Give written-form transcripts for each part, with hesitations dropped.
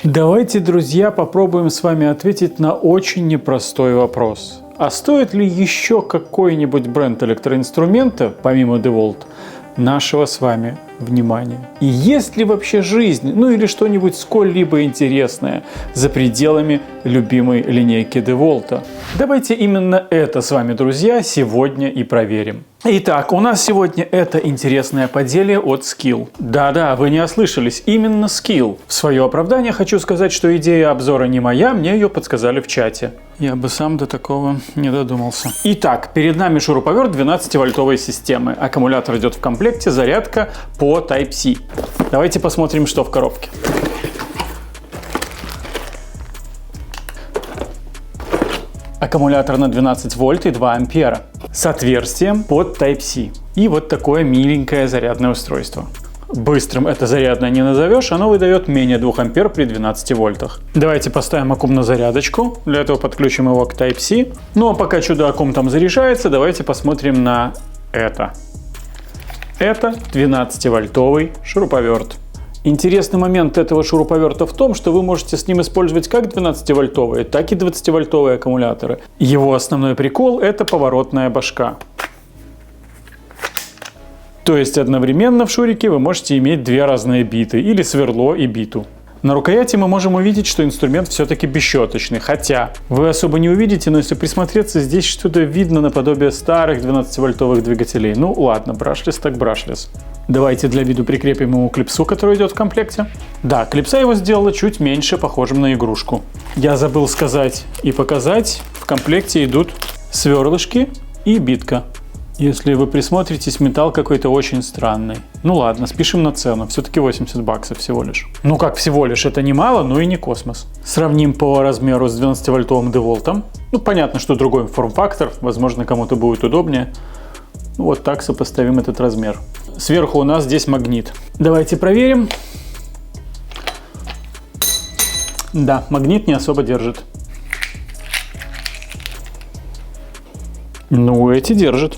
Давайте, друзья, попробуем с вами ответить на очень непростой вопрос. А стоит ли еще какой-нибудь бренд электроинструмента, помимо DeWalt, нашего с вами внимания? И есть ли вообще жизнь, ну или что-нибудь сколь-либо интересное за пределами любимой линейки DeWalt? Давайте именно это с вами, друзья, сегодня и проверим. Итак, у нас сегодня это интересное поделие от Skil. Да-да, вы не ослышались, именно Skil. В свое оправдание хочу сказать, что идея обзора не моя, мне ее подсказали в чате. Я бы сам до такого не додумался. Итак, перед нами шуруповерт 12-вольтовой системы. Аккумулятор идет в комплекте, зарядка по Type-C. Давайте посмотрим, что в коробке. Аккумулятор на 12 вольт и 2 ампера с отверстием под Type-C. И вот такое миленькое зарядное устройство. Быстрым это зарядное не назовешь, оно выдает менее 2 ампер при 12 вольтах. Давайте поставим аккум на зарядочку, для этого подключим его к Type-C. Ну а пока чудо-аккум там заряжается, давайте посмотрим на это. Это 12-вольтовый шуруповерт. Интересный момент этого шуруповерта в том, что вы можете с ним использовать как 12-вольтовые, так и 20-вольтовые аккумуляторы. Его основной прикол – это поворотная башка. То есть одновременно в шурике вы можете иметь две разные биты, или сверло и биту. На рукояти мы можем увидеть, что инструмент все-таки бесщеточный, хотя вы особо не увидите, но если присмотреться, здесь что-то видно наподобие старых 12-вольтовых двигателей. Ну ладно, брашлес так брашлес. Давайте для виду прикрепим ему клипсу, который идет в комплекте. Да, клипса его сделала чуть меньше, похожим на игрушку. Я забыл сказать и показать, в комплекте идут сверлышки и битка. Если вы присмотритесь, металл какой-то очень странный. Ну ладно, спишем на цену. Все-таки 80 баксов всего лишь. Ну как всего лишь, это немало, но и не космос. Сравним по размеру с 12-вольтовым DeWalt. Ну понятно, что другой форм-фактор. Возможно, кому-то будет удобнее. Вот так сопоставим этот размер. Сверху у нас здесь магнит. Давайте проверим. Да, магнит не особо держит. Ну, эти держат.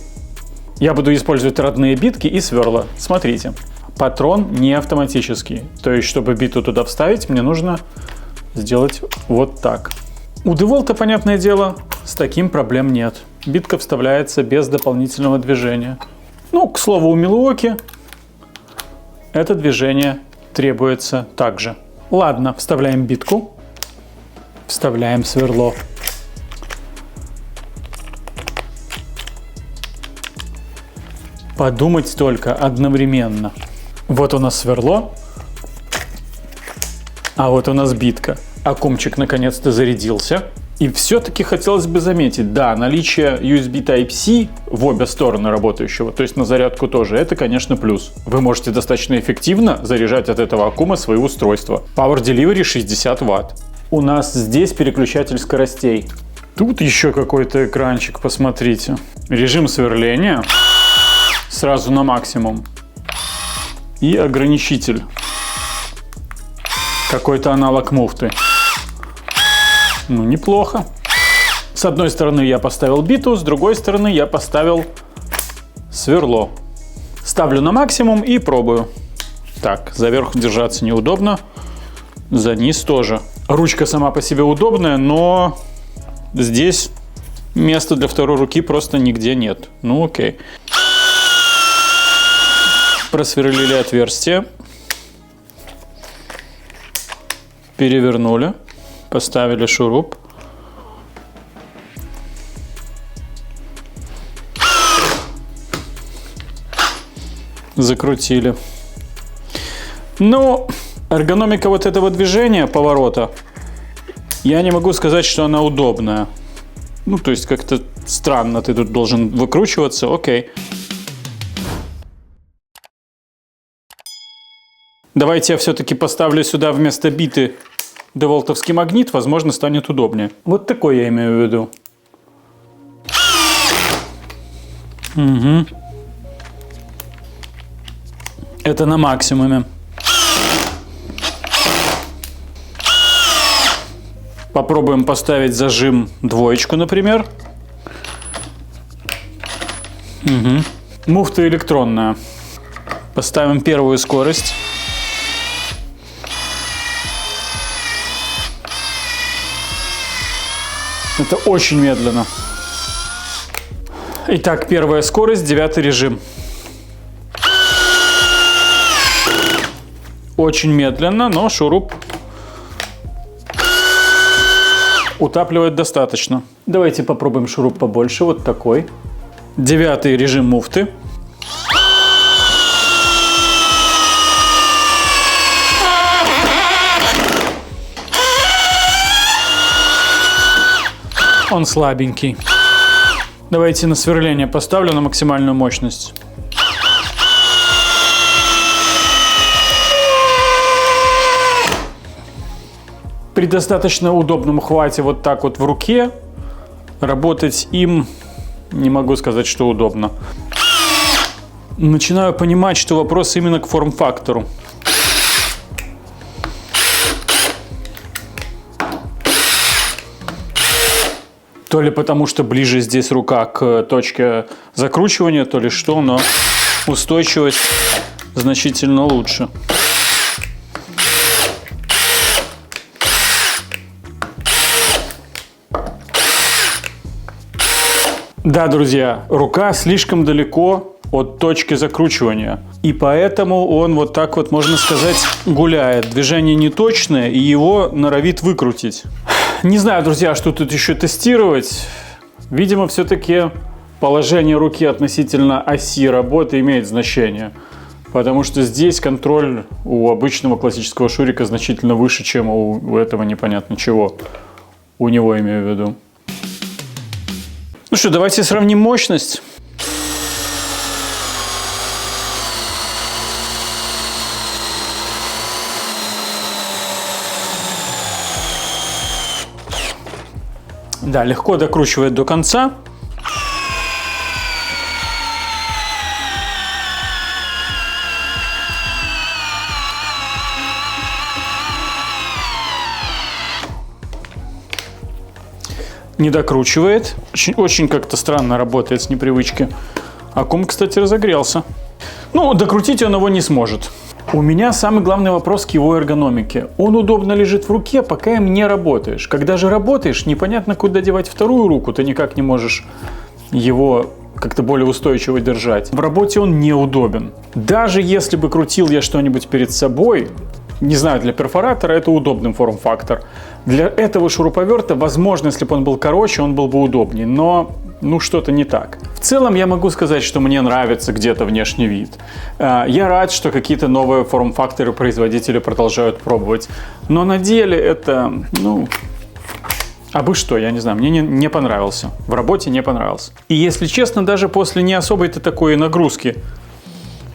Я буду использовать родные битки и сверла. Смотрите, патрон не автоматический. То есть, чтобы биту туда вставить, мне нужно сделать вот так. У DeWalt, понятное дело, с таким проблем нет. Битка вставляется без дополнительного движения. Ну, к слову, у Milwaukee это движение требуется также. Ладно, вставляем битку, вставляем сверло. Подумать только одновременно. Вот у нас сверло, а вот у нас битка. Аккумчик наконец-то зарядился. И все-таки хотелось бы заметить, да, наличие USB Type-C в обе стороны работающего, то есть на зарядку тоже, это, конечно, плюс. Вы можете достаточно эффективно заряжать от этого аккума свои устройства. Power Delivery 60 Вт. У нас здесь переключатель скоростей. Тут еще какой-то экранчик, посмотрите. Режим сверления. Сразу на максимум. И ограничитель. Какой-то аналог муфты. Ну, неплохо. С одной стороны я поставил биту, с другой стороны я поставил сверло. Ставлю на максимум и пробую. Так, за верх держаться неудобно, за низ тоже. Ручка сама по себе удобная, но здесь места для второй руки просто нигде нет. Ну, окей. Просверлили отверстие. Перевернули. Поставили шуруп. Закрутили. Ну, эргономика вот этого движения, поворота, я не могу сказать, что она удобная. Ну, то есть как-то странно ты тут должен выкручиваться. Окей. Давайте я все-таки поставлю сюда вместо биты DeWalt-овский магнит, возможно, станет удобнее. Вот такой я имею в виду. Угу. Это на максимуме. Попробуем поставить зажим двоечку, например. Угу. Муфта электронная. Поставим первую скорость. Это очень медленно. Итак, первая скорость, 9 режим. Очень медленно, но шуруп утапливает достаточно. Давайте попробуем шуруп побольше, вот такой. 9 режим муфты. Он слабенький. Давайте на сверление поставлю на максимальную мощность. При достаточно удобном хвате вот так вот в руке работать им не могу сказать, что удобно. Начинаю понимать, что вопрос именно к форм-фактору. То ли потому, что ближе здесь рука к точке закручивания, то ли что, но устойчивость значительно лучше. Да, друзья, рука слишком далеко от точки закручивания. И поэтому он вот так вот, можно сказать, гуляет. Движение неточное, и его норовит выкрутить. Не знаю, друзья, что тут еще тестировать. Видимо, все-таки положение руки относительно оси работы имеет значение. Потому что здесь контроль у обычного классического шурика значительно выше, чем у этого непонятно чего. У него, имею в виду. Ну что, давайте сравним мощность. Да, легко докручивает до конца. Не докручивает. Очень как-то странно работает с непривычки. Аккум, кстати, разогрелся. Ну, докрутить он его не сможет. У меня самый главный вопрос к его эргономике. Он удобно лежит в руке, пока им не работаешь. Когда же работаешь, непонятно, куда девать вторую руку. Ты никак не можешь его как-то более устойчиво держать. В работе он неудобен. Даже если бы крутил я что-нибудь перед собой, не знаю, для перфоратора это удобный форм-фактор. Для этого шуруповерта, возможно, если бы он был короче, он был бы удобнее, но ну что-то не так. В целом я могу сказать, что мне нравится где-то внешний вид. Я рад, что какие-то новые форм-факторы производители продолжают пробовать. Но на деле это, ну, абы что, я не знаю, мне не понравился. В работе не понравился. И если честно, даже после не особой-то такой нагрузки,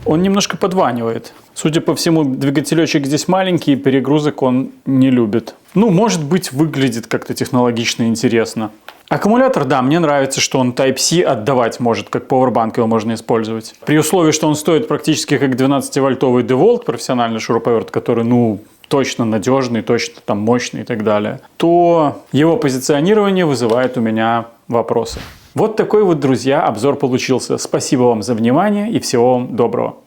он немножко подванивает. Судя по всему, двигателечек здесь маленький, перегрузок он не любит. Ну, может быть, выглядит как-то технологично интересно. Аккумулятор, да, мне нравится, что он Type-C отдавать может, как Powerbank его можно использовать. При условии, что он стоит практически как 12-вольтовый DeWalt, профессиональный шуруповерт, который, ну, точно надежный, точно там мощный и так далее, то его позиционирование вызывает у меня вопросы. Вот такой вот, друзья, обзор получился. Спасибо вам за внимание и всего вам доброго.